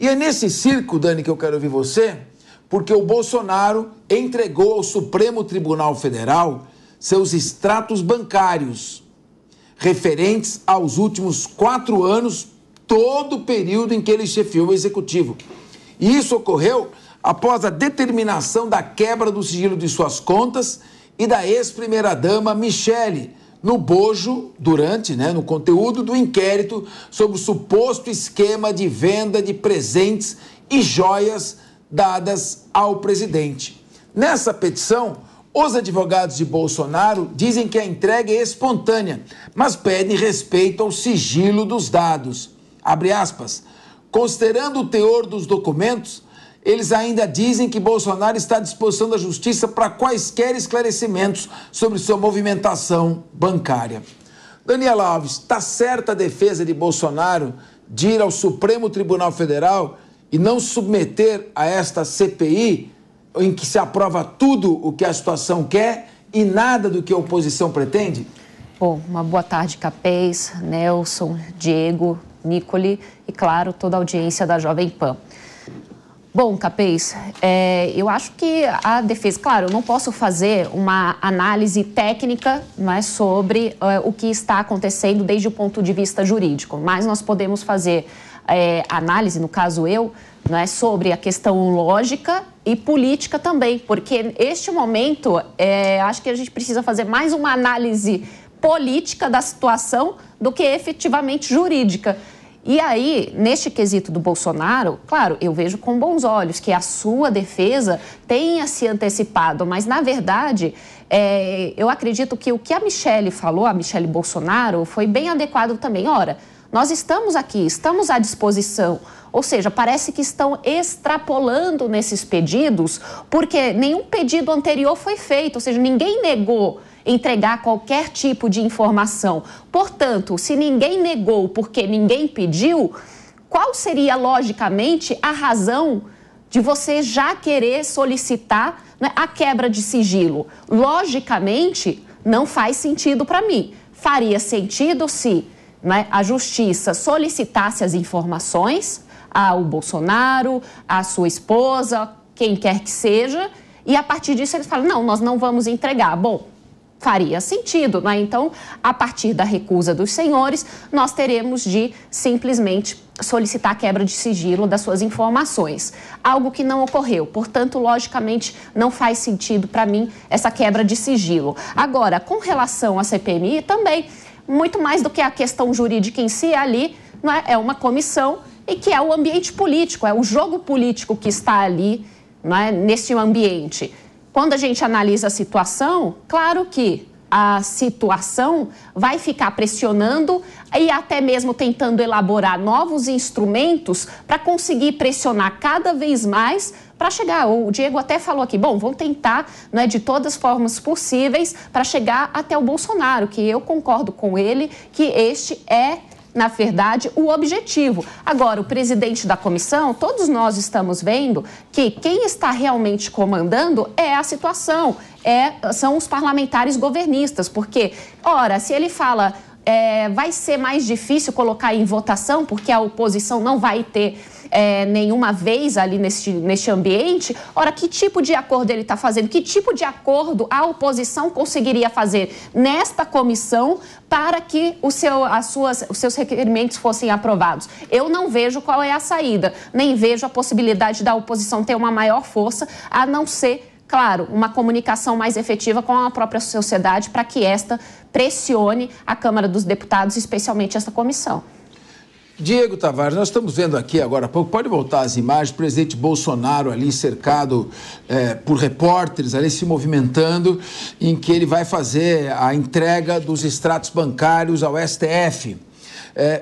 E é nesse circo, Dani, que eu quero ouvir você, porque o Bolsonaro entregou ao Supremo Tribunal Federal seus extratos bancários referentes aos últimos 4 anos, todo o período em que ele chefiou o Executivo. E isso ocorreu após a determinação da quebra do sigilo de suas contas e da ex-primeira-dama Michele, no bojo, no conteúdo do inquérito sobre o suposto esquema de venda de presentes e joias dadas ao presidente. Nessa petição, os advogados de Bolsonaro dizem que a entrega é espontânea, mas pedem respeito ao sigilo dos dados. Abre aspas. Considerando o teor dos documentos, eles ainda dizem que Bolsonaro está à disposição da justiça para quaisquer esclarecimentos sobre sua movimentação bancária. Daniela Alves, está certa a defesa de Bolsonaro de ir ao Supremo Tribunal Federal e não submeter a esta CPI, em que se aprova tudo o que a situação quer e nada do que a oposição pretende? Bom, uma boa tarde, Capês, Nelson, Diego, Nicoli e, claro, toda a audiência da Jovem Pan. Bom, Capês, eu acho que a defesa... Claro, eu não posso fazer uma análise técnica, não é, sobre o que está acontecendo desde o ponto de vista jurídico, mas nós podemos fazer análise, no caso eu, não é, sobre a questão lógica e política também, porque neste momento acho que a gente precisa fazer mais uma análise política da situação do que efetivamente jurídica. E aí, neste quesito do Bolsonaro, claro, eu vejo com bons olhos que a sua defesa tenha se antecipado, mas, na verdade, eu acredito que o que a Michele falou, a Michele Bolsonaro, foi bem adequado também. Ora, nós estamos aqui, estamos à disposição, ou seja, parece que estão extrapolando nesses pedidos, porque nenhum pedido anterior foi feito, ou seja, ninguém negou entregar qualquer tipo de informação. Portanto, se ninguém negou porque ninguém pediu, qual seria, logicamente, a razão de você já querer solicitar, né, a quebra de sigilo? Logicamente, não faz sentido para mim. Faria sentido se, né, a Justiça solicitasse as informações ao Bolsonaro, à sua esposa, quem quer que seja, e a partir disso eles falam, não, nós não vamos entregar. Bom, faria sentido, né? Então, a partir da recusa dos senhores, nós teremos de simplesmente solicitar a quebra de sigilo das suas informações. Algo que não ocorreu. Portanto, logicamente, não faz sentido para mim essa quebra de sigilo. Agora, com relação à CPMI, também, muito mais do que a questão jurídica em si, ali, né, é uma comissão e que é o ambiente político, é o jogo político que está ali, né, nesse ambiente. Quando a gente analisa a situação, claro que a situação vai ficar pressionando e até mesmo tentando elaborar novos instrumentos para conseguir pressionar cada vez mais para chegar. O Diego até falou aqui, bom, vão tentar, né, de todas as formas possíveis para chegar até o Bolsonaro, que eu concordo com ele que este é, na verdade, o objetivo. Agora, o presidente da comissão, todos nós estamos vendo que quem está realmente comandando é a situação, são os parlamentares governistas, porque, ora, se ele fala, vai ser mais difícil colocar em votação, porque a oposição não vai ter nenhuma vez ali neste ambiente, ora, que tipo de acordo ele está fazendo? Que tipo de acordo a oposição conseguiria fazer nesta comissão para que os seus requerimentos fossem aprovados? Eu não vejo qual é a saída, nem vejo a possibilidade da oposição ter uma maior força, a não ser, claro, uma comunicação mais efetiva com a própria sociedade para que esta pressione a Câmara dos Deputados, especialmente esta comissão. Diego Tavares, nós estamos vendo aqui agora há pouco, pode voltar as imagens, o presidente Bolsonaro ali cercado por repórteres, ali se movimentando, em que ele vai fazer a entrega dos extratos bancários ao STF.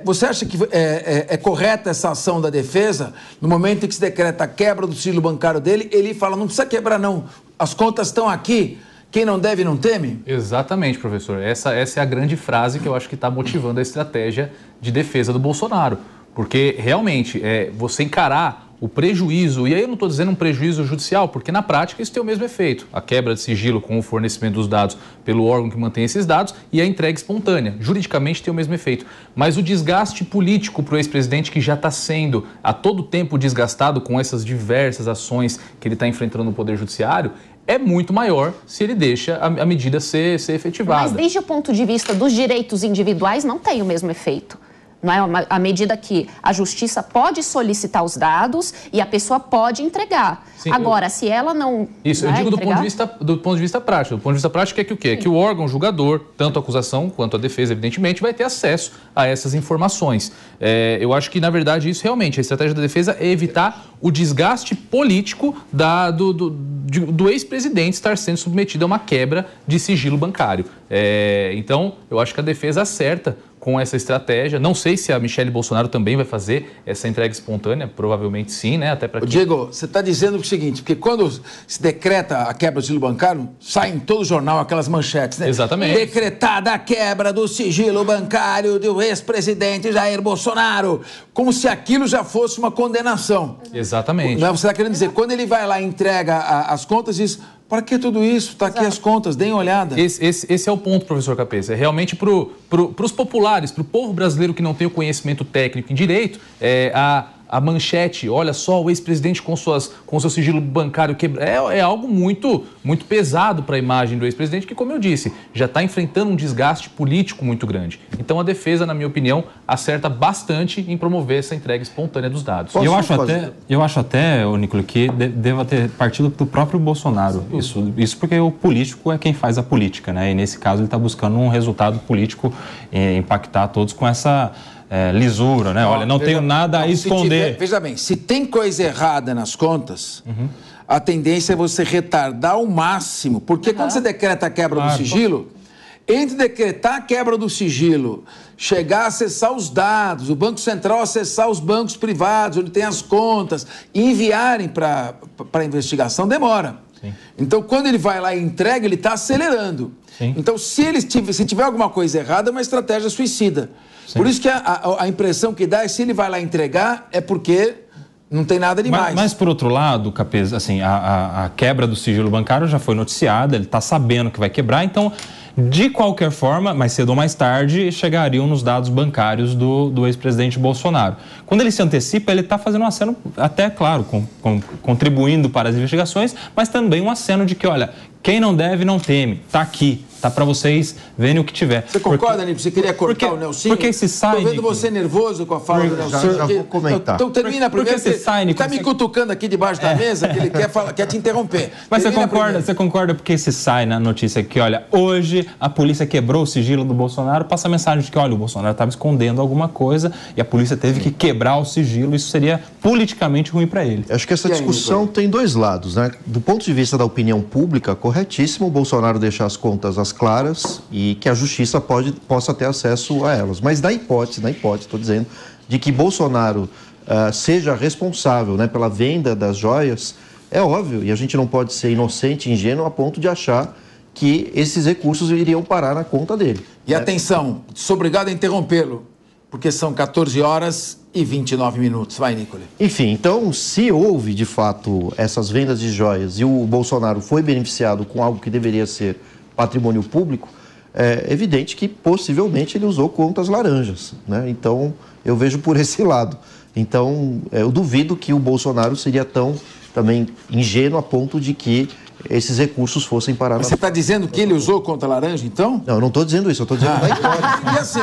Você acha que é correta essa ação da defesa? No momento em que se decreta a quebra do sigilo bancário dele, ele fala, não precisa quebrar não, as contas estão aqui, quem não deve não teme? Exatamente, professor. Essa é a grande frase que eu acho que está motivando a estratégia de defesa do Bolsonaro. Porque, realmente, você encarar o prejuízo, e aí eu não estou dizendo um prejuízo judicial, porque na prática isso tem o mesmo efeito. A quebra de sigilo com o fornecimento dos dados pelo órgão que mantém esses dados e a entrega espontânea. Juridicamente tem o mesmo efeito. Mas o desgaste político para o ex-presidente, que já está sendo a todo tempo desgastado com essas diversas ações que ele está enfrentando no Poder Judiciário, é muito maior se ele deixa a medida ser efetivada. Mas desde o ponto de vista dos direitos individuais não tem o mesmo efeito. Não é? À medida que a justiça pode solicitar os dados e a pessoa pode entregar. Sim, agora, se ela não... Isso, eu digo entregar... do ponto de vista prático. Do ponto de vista prático é que o quê? É que o órgão julgador, tanto a acusação quanto a defesa, evidentemente, vai ter acesso a essas informações. Eu acho que, na verdade, isso realmente, a estratégia da defesa é evitar o desgaste político do ex-presidente estar sendo submetido a uma quebra de sigilo bancário. Então, eu acho que a defesa acerta com essa estratégia. Não sei se a Michelle Bolsonaro também vai fazer essa entrega espontânea, provavelmente sim, né? Até para Diego, você está dizendo o seguinte, porque quando se decreta a quebra do sigilo bancário, sai em todo jornal aquelas manchetes, né? Exatamente. Decretada a quebra do sigilo bancário do ex-presidente Jair Bolsonaro, como se aquilo já fosse uma condenação. Exatamente. Você está querendo dizer, quando ele vai lá e entrega as contas, diz... Para que tudo isso? Está aqui as contas, deem uma olhada. Esse é o ponto, professor Capês. É realmente para os populares, para o povo brasileiro que não tem o conhecimento técnico em direito, a manchete, olha só, o ex-presidente com seu sigilo bancário quebrado, é algo muito, muito pesado para a imagem do ex-presidente, que, como eu disse, já está enfrentando um desgaste político muito grande. Então, a defesa, na minha opinião, acerta bastante em promover essa entrega espontânea dos dados. Eu acho até, Nicolas, que deva ter partido do próprio Bolsonaro. Isso porque o político é quem faz a política, né? E, nesse caso, ele está buscando um resultado político impactar todos com essa... lisura, né? Olha, não tenho nada a esconder. Veja bem, se tem coisa errada nas contas, a tendência é você retardar ao máximo. Porque quando você decreta a quebra do sigilo, entre decretar a quebra do sigilo, chegar a acessar os dados, o Banco Central acessar os bancos privados, onde tem as contas, e enviarem para a investigação, demora. Sim. Então, quando ele vai lá e entrega, ele está acelerando. Sim. Então, se tiver alguma coisa errada, é uma estratégia suicida. Sim. Por isso que a impressão que dá é que se ele vai lá entregar, é porque não tem nada demais. Mas por outro lado, Capês, assim, a quebra do sigilo bancário já foi noticiada, ele está sabendo que vai quebrar, então, de qualquer forma, mais cedo ou mais tarde, chegariam nos dados bancários do ex-presidente Bolsonaro. Quando ele se antecipa, ele está fazendo um aceno, até, claro, contribuindo para as investigações, mas também um aceno de que, olha, quem não deve não teme, está aqui. Tá para vocês verem o que tiver. Você concorda, Nico? Você queria cortar o Nelsinho? Porque se sai... Estou vendo você nervoso com a fala do Nelsinho. Já vou comentar. Então termina primeiro. Porque se sai, Nico, está me cutucando aqui debaixo da mesa que ele quer te interromper. Mas você concorda porque se sai na notícia que, olha, hoje a polícia quebrou o sigilo do Bolsonaro, passa a mensagem de que, olha, o Bolsonaro estava escondendo alguma coisa e a polícia teve que quebrar o sigilo, isso seria politicamente ruim para ele. Acho que essa discussão tem dois lados, né? Do ponto de vista da opinião pública, corretíssimo o Bolsonaro deixar as contas às claras e que a justiça possa ter acesso a elas. Mas na hipótese, estou dizendo, de que Bolsonaro seja responsável, né, pela venda das joias, é óbvio, e a gente não pode ser inocente e ingênuo a ponto de achar que esses recursos iriam parar na conta dele. E atenção, sou obrigado a interrompê-lo, porque são 14 horas e 29 minutos. Vai, Nicolas. Enfim, então, se houve, de fato, essas vendas de joias e o Bolsonaro foi beneficiado com algo que deveria ser patrimônio público, é evidente que possivelmente ele usou contas laranjas, né? Então, eu vejo por esse lado. Então, eu duvido que o Bolsonaro seria tão também ingênuo a ponto de que esses recursos fossem parar. Mas você está dizendo que ele usou conta laranja, então? Não, eu não estou dizendo isso, eu estou dizendo na hipótese. E assim?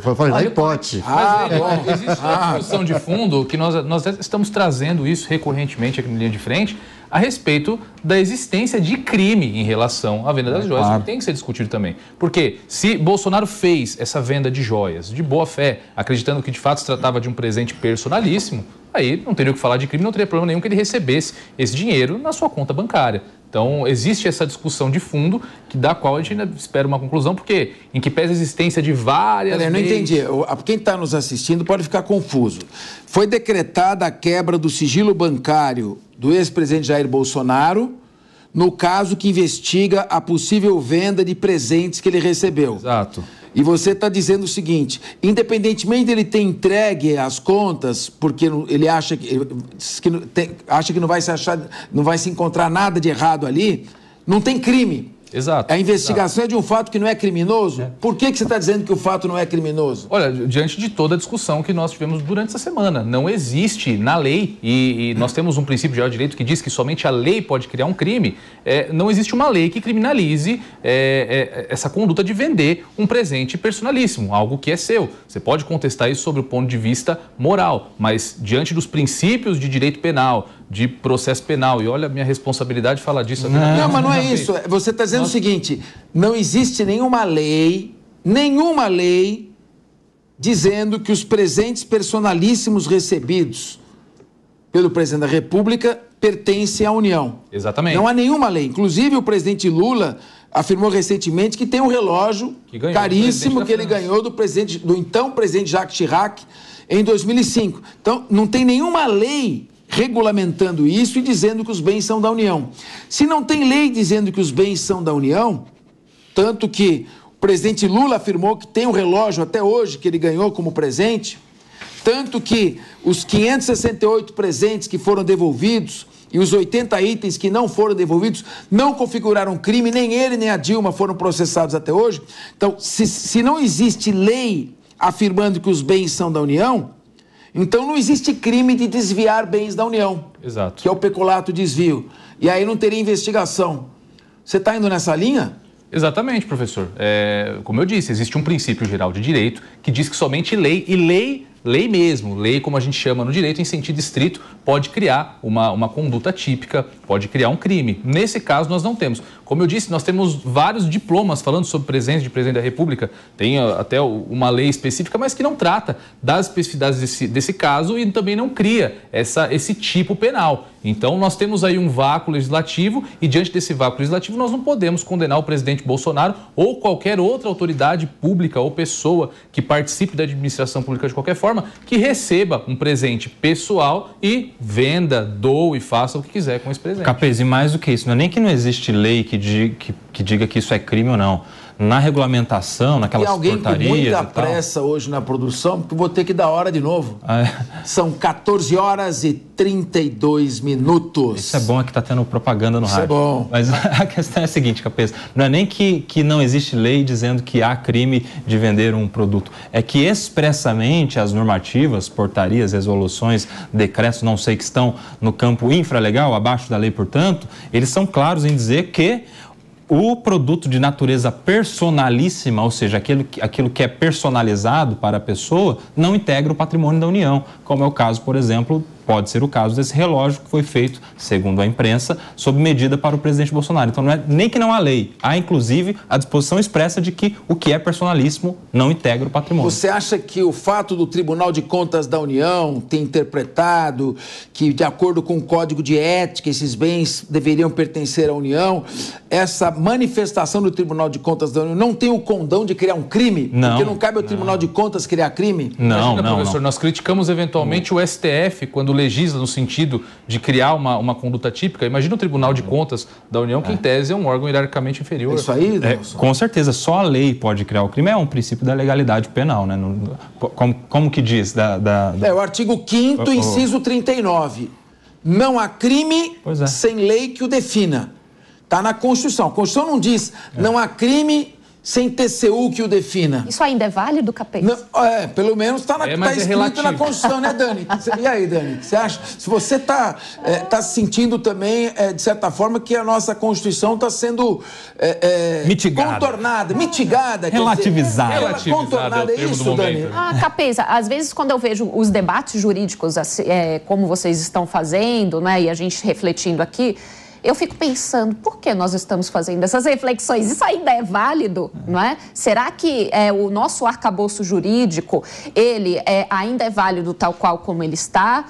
Eu falei na hipótese. Mas existe uma discussão de fundo que nós estamos trazendo isso recorrentemente aqui no Linha de Frente, a respeito da existência de crime em relação à venda das joias. Isso tem que ser discutido também. Porque se Bolsonaro fez essa venda de joias de boa fé, acreditando que de fato se tratava de um presente personalíssimo, aí não teria o que falar de crime, não teria problema nenhum que ele recebesse esse dinheiro na sua conta bancária. Então, existe essa discussão de fundo, da qual a gente ainda espera uma conclusão, porque em que pese a existência de várias... Eu não entendi. Quem está nos assistindo pode ficar confuso. Foi decretada a quebra do sigilo bancário do ex-presidente Jair Bolsonaro, no caso que investiga a possível venda de presentes que ele recebeu. Exato. E você está dizendo o seguinte, independentemente dele ter entregue as contas, porque ele acha que não vai se encontrar nada de errado ali, não tem crime. Exato. A investigação é de um fato que não é criminoso? Por que você está dizendo que o fato não é criminoso? Olha, diante de toda a discussão que nós tivemos durante essa semana, não existe na lei, e nós temos um princípio geral de direito que diz que somente a lei pode criar um crime, não existe uma lei que criminalize essa conduta de vender um presente personalíssimo, algo que é seu. Você pode contestar isso sobre o ponto de vista moral, mas diante dos princípios de direito penal, de processo penal, e olha a minha responsabilidade de falar disso. Não, mas não é isso. Você está dizendo o seguinte, não existe nenhuma lei dizendo que os presentes personalíssimos recebidos pelo presidente da República pertencem à União. Exatamente. Não há nenhuma lei. Inclusive, o presidente Lula afirmou recentemente que tem um relógio caríssimo que ele ganhou do então presidente Jacques Chirac em 2005. Então, não tem nenhuma lei regulamentando isso e dizendo que os bens são da União. Se não tem lei dizendo que os bens são da União, tanto que o presidente Lula afirmou que tem um relógio até hoje que ele ganhou como presente, tanto que os 568 presentes que foram devolvidos e os 80 itens que não foram devolvidos não configuraram crime, nem ele nem a Dilma foram processados até hoje. Então, se não existe lei afirmando que os bens são da União, então não existe crime de desviar bens da União. Exato. Que é o peculato desvio. E aí não teria investigação. Você está indo nessa linha? Exatamente, professor. Como eu disse, existe um princípio geral de direito que diz que somente lei, e lei mesmo, lei como a gente chama no direito em sentido estrito, pode criar uma conduta típica, pode criar um crime. Nesse caso, nós não temos. Como eu disse, nós temos vários diplomas falando sobre presença de presidente da República, tem até uma lei específica, mas que não trata das especificidades desse caso e também não cria esse tipo penal. Então, nós temos aí um vácuo legislativo e, diante desse vácuo legislativo, nós não podemos condenar o presidente Bolsonaro ou qualquer outra autoridade pública ou pessoa que participe da administração pública de qualquer forma, que receba um presente pessoal e venda, doe e faça o que quiser com esse presente. Capês, e mais do que isso, não é nem que não existe lei que diga que isso é crime ou não. Na regulamentação, naquelas portarias e tal... Tem alguém com muita pressa hoje na produção, porque eu vou ter que dar hora de novo. São 14 horas e 32 minutos. Isso é bom, é que está tendo propaganda no rádio. Isso é bom. Mas a questão é a seguinte, Capês, não é nem que não existe lei dizendo que há crime de vender um produto. É que expressamente as normativas, portarias, resoluções, decretos, não sei, que estão no campo infralegal, abaixo da lei, portanto, eles são claros em dizer que o produto de natureza personalíssima, ou seja, aquilo que é personalizado para a pessoa, não integra o patrimônio da União, como é o caso, por exemplo, pode ser o caso desse relógio que foi feito, segundo a imprensa, sob medida para o presidente Bolsonaro. Então, não é nem que não há lei, há inclusive a disposição expressa de que o que é personalíssimo não integra o patrimônio. Você acha que o fato do Tribunal de Contas da União ter interpretado que, de acordo com o Código de Ética, esses bens deveriam pertencer à União, essa manifestação do Tribunal de Contas da União não tem o condão de criar um crime? Não. Porque não cabe ao Tribunal de Contas criar crime? Imagina, professor, nós criticamos eventualmente o STF quando legisla no sentido de criar uma conduta típica. Imagina o Tribunal de Contas da União, que em tese é um órgão hierarquicamente inferior. Isso aí, Nelson? Com certeza, só a lei pode criar o crime, é um princípio da legalidade penal, né? Como que diz? O artigo 5º, inciso 39. Não há crime sem lei que o defina. Está na Constituição. A Constituição não diz não há crime sem TCU que o defina. Isso ainda é válido, Capês? Pelo menos está escrito na Constituição, né, Dani? E aí, Dani, você acha? Se você está sentindo também, de certa forma, que a nossa Constituição está sendo mitigada. Relativizada. Contornada, é isso, Dani? Capês, às vezes quando eu vejo os debates jurídicos, como vocês estão fazendo, né, e a gente refletindo aqui, eu fico pensando, por que nós estamos fazendo essas reflexões? Isso ainda é válido, não é? Será que o nosso arcabouço jurídico, ele ainda é válido tal qual como ele está?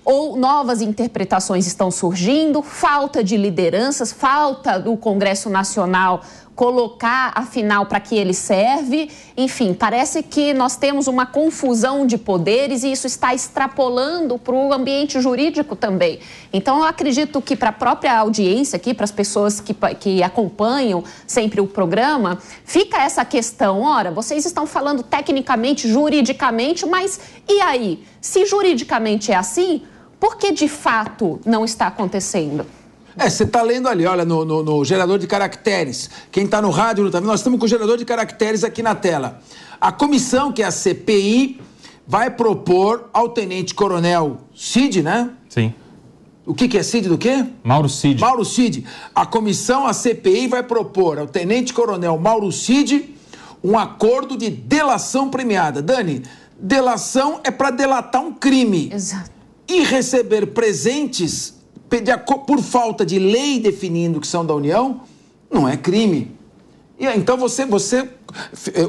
Ou novas interpretações estão surgindo? Falta de lideranças, falta do Congresso Nacional colocar, afinal, para que ele serve. Enfim, parece que nós temos uma confusão de poderes e isso está extrapolando para o ambiente jurídico também. Então, eu acredito que para a própria audiência aqui, para as pessoas que acompanham sempre o programa, fica essa questão, ora, vocês estão falando tecnicamente, juridicamente, mas e aí? Se juridicamente é assim, por que de fato não está acontecendo? Você está lendo ali, olha, no gerador de caracteres. Quem está no rádio não está vendo, nós estamos com o gerador de caracteres aqui na tela. A comissão, que é a CPI, vai propor ao tenente-coronel Cid, né? Sim. O que é Cid do quê? Mauro Cid. Mauro Cid. A comissão, a CPI, vai propor ao tenente-coronel Mauro Cid um acordo de delação premiada. Dani, delação é para delatar um crime. Exato. E receber presentes por falta de lei definindo que são da União, não é crime. E então você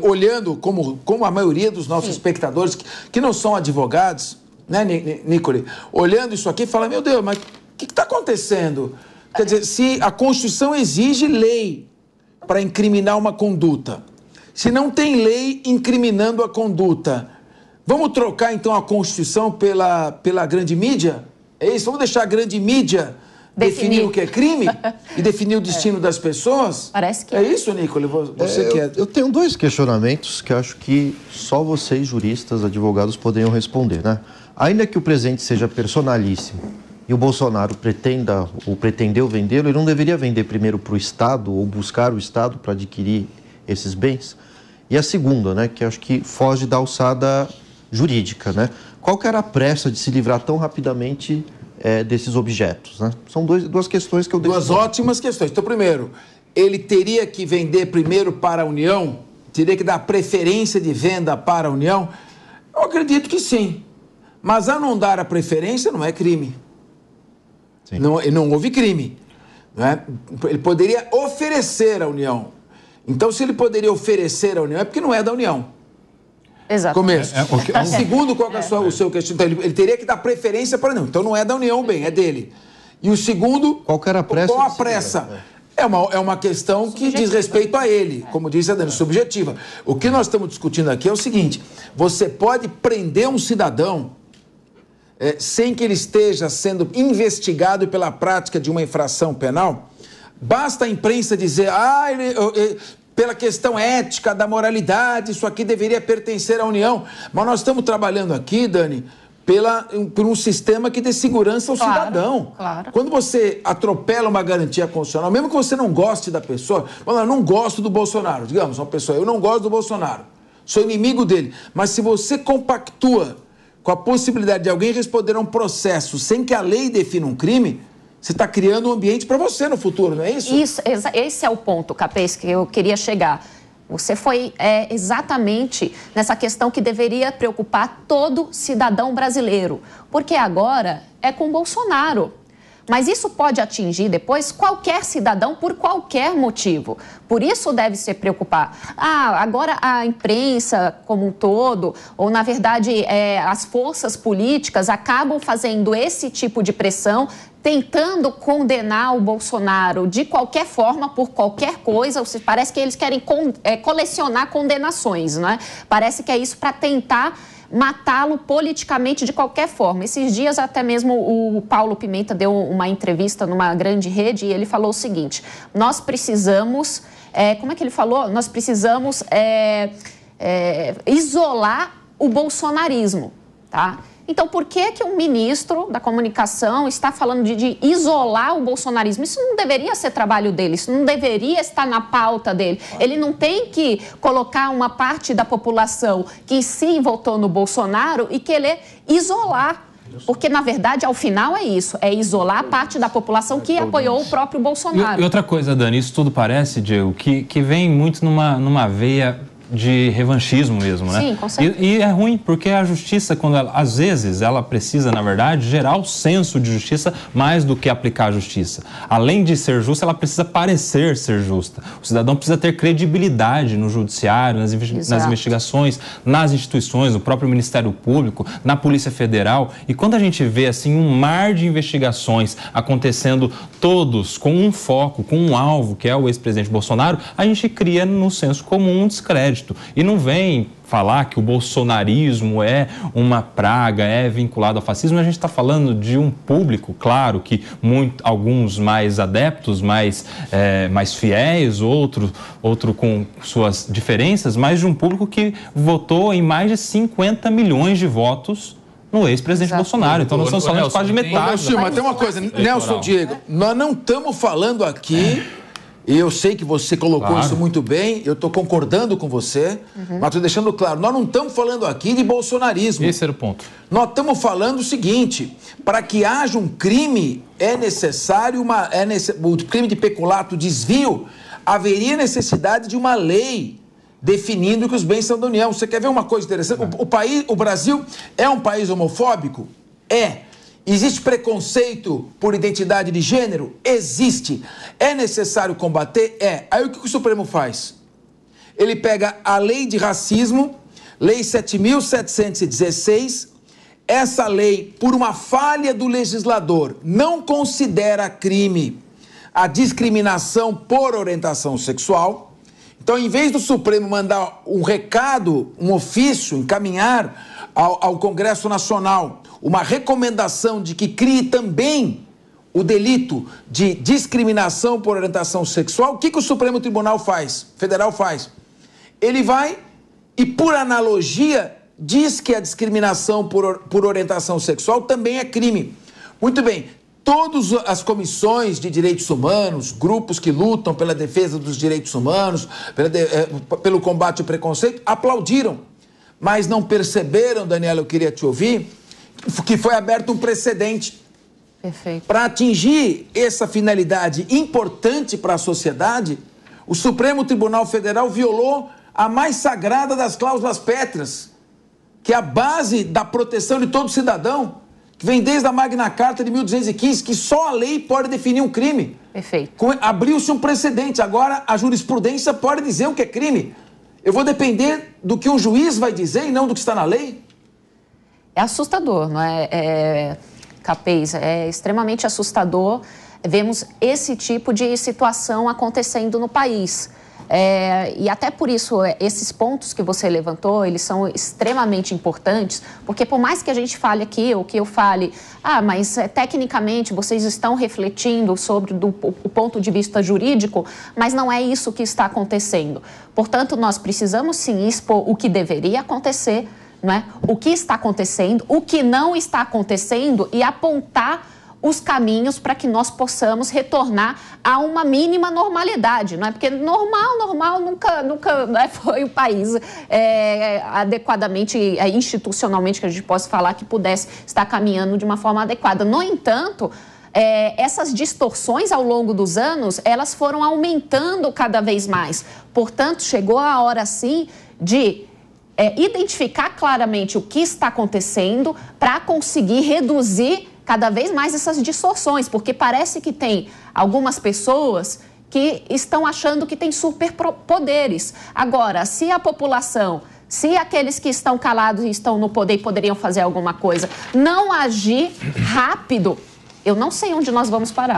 olhando como a maioria dos nossos espectadores, que não são advogados, né, Nicole, olhando isso aqui, fala, meu Deus, mas o que está acontecendo? Quer dizer, se a Constituição exige lei para incriminar uma conduta, se não tem lei incriminando a conduta, vamos trocar então a Constituição pela grande mídia? É isso? Vamos deixar a grande mídia definir o que é crime e definir o destino das pessoas? Parece que é isso, Nicole? Eu tenho 2 questionamentos que acho que só vocês, juristas, advogados, poderiam responder, né? Ainda que o presente seja personalíssimo e o Bolsonaro pretenda ou pretendeu vendê-lo, ele não deveria vender primeiro para o Estado ou buscar o Estado para adquirir esses bens? E a segunda, né, que acho que foge da alçada jurídica, né? Qual que era a pressa de se livrar tão rapidamente desses objetos, né? São duas questões que eu deixo. Duas ótimas questões. Então, primeiro, ele teria que vender primeiro para a União? Teria que dar preferência de venda para a União? Eu acredito que sim. Mas a não dar a preferência não é crime. Não houve crime. Não é? Ele poderia oferecer à União. Então, se ele poderia oferecer à União, é porque não é da União. Exato. Começo. Segundo, qual é o seu questionamento? Então, ele teria que dar preferência para não. Então não é da União o bem, é dele. E o segundo, qual era a pressa? Qual a pressa? É uma questão que diz respeito a ele, como disse a Dani, subjetiva. O que nós estamos discutindo aqui é o seguinte: você pode prender um cidadão sem que ele esteja sendo investigado pela prática de uma infração penal. Basta a imprensa dizer, pela questão ética, da moralidade, isso aqui deveria pertencer à União. Mas nós estamos trabalhando aqui, Dani, por um sistema que dê segurança ao cidadão. Claro. Quando você atropela uma garantia constitucional, mesmo que você não goste da pessoa, eu não gosto do Bolsonaro, digamos, uma pessoa, eu não gosto do Bolsonaro, sou inimigo dele, mas se você compactua com a possibilidade de alguém responder a um processo sem que a lei defina um crime, você está criando um ambiente para você no futuro, não é isso? Isso, esse é o ponto, Capês, que eu queria chegar. Você foi exatamente nessa questão que deveria preocupar todo cidadão brasileiro, porque agora é com Bolsonaro. Mas isso pode atingir depois qualquer cidadão por qualquer motivo. Por isso deve se preocupar. Agora a imprensa como um todo, ou na verdade as forças políticas acabam fazendo esse tipo de pressão, tentando condenar o Bolsonaro de qualquer forma, por qualquer coisa. Parece que eles querem colecionar condenações, né? Parece que é isso para tentar matá-lo politicamente de qualquer forma. Esses dias até mesmo o Paulo Pimenta deu uma entrevista numa grande rede e ele falou o seguinte: nós precisamos, como é que ele falou? Nós precisamos isolar o bolsonarismo, tá? Então, por que que um ministro da comunicação está falando de isolar o bolsonarismo? Isso não deveria ser trabalho dele, isso não deveria estar na pauta dele. Ele não tem que colocar uma parte da população que sim votou no Bolsonaro e querer isolar. Porque, na verdade, ao final é isso, é isolar a parte da população que apoiou o próprio Bolsonaro. E outra coisa, Dani, isso tudo parece, Diego, que vem muito numa veia de revanchismo mesmo, né? Sim, com certeza. E é ruim, porque a justiça, quando às vezes, ela precisa, na verdade, gerar o senso de justiça mais do que aplicar a justiça. Além de ser justa, ela precisa parecer ser justa. O cidadão precisa ter credibilidade no judiciário, nas investigações, nas instituições, no próprio Ministério Público, na Polícia Federal. E quando a gente vê, assim, um mar de investigações acontecendo todos com um foco, com um alvo, que é o ex-presidente Bolsonaro, a gente cria no senso comum um descrédito. E não vem falar que o bolsonarismo é uma praga, é vinculado ao fascismo. A gente está falando de um público, claro, que alguns mais adeptos, mais fiéis, outro com suas diferenças, mas de um público que votou em mais de 50 milhões de votos no ex-presidente Bolsonaro. Então, nós estamos falando quase de metade. Mas tem uma coisa, Nelson, Diego, nós não estamos falando aqui, e eu sei que você colocou isso muito bem, eu estou concordando com você, mas estou deixando claro, nós não estamos falando aqui de bolsonarismo. Esse era o ponto. Nós estamos falando o seguinte, para que haja um crime, é necessário o crime de peculato, desvio, haveria necessidade de uma lei definindo que os bens são da União. Você quer ver uma coisa interessante? O Brasil é um país homofóbico? É. Existe preconceito por identidade de gênero? Existe. É necessário combater? É. Aí o que o Supremo faz? Ele pega a lei de racismo, lei 7.716, essa lei, por uma falha do legislador, não considera crime a discriminação por orientação sexual. Então, em vez do Supremo mandar um recado, um ofício, encaminhar ao Congresso Nacional uma recomendação de que crie também o delito de discriminação por orientação sexual, o que o Supremo Tribunal Federal faz? Ele vai e, por analogia, diz que a discriminação por orientação sexual também é crime. Muito bem. Todas as comissões de direitos humanos, grupos que lutam pela defesa dos direitos humanos, pelo combate ao preconceito, aplaudiram. Mas não perceberam, Daniela, eu queria te ouvir, que foi aberto um precedente. Perfeito. Para atingir essa finalidade importante para a sociedade, o Supremo Tribunal Federal violou a mais sagrada das cláusulas pétreas, que é a base da proteção de todo cidadão, que vem desde a Magna Carta de 1215, que só a lei pode definir um crime. Perfeito. Abriu-se um precedente, agora a jurisprudência pode dizer o que é crime. Eu vou depender do que um juiz vai dizer e não do que está na lei? É assustador, não é, Capês? É extremamente assustador. Vemos esse tipo de situação acontecendo no país. E até por isso, esses pontos que você levantou, eles são extremamente importantes, porque por mais que a gente fale aqui, ou que eu fale, mas tecnicamente vocês estão refletindo sobre o ponto de vista jurídico, mas não é isso que está acontecendo. Portanto, nós precisamos sim expor o que deveria acontecer, não é? O que está acontecendo, o que não está acontecendo e apontar os caminhos para que nós possamos retornar a uma mínima normalidade, não é? Porque normal nunca foi o país adequadamente, institucionalmente, que a gente possa falar que pudesse estar caminhando de uma forma adequada. No entanto, essas distorções ao longo dos anos, elas foram aumentando cada vez mais. Portanto, chegou a hora, sim, de identificar claramente o que está acontecendo para conseguir reduzir cada vez mais essas distorções, porque parece que tem algumas pessoas que estão achando que tem superpoderes. Agora, se a população, se aqueles que estão calados e estão no poder e poderiam fazer alguma coisa, não agir rápido, eu não sei onde nós vamos parar.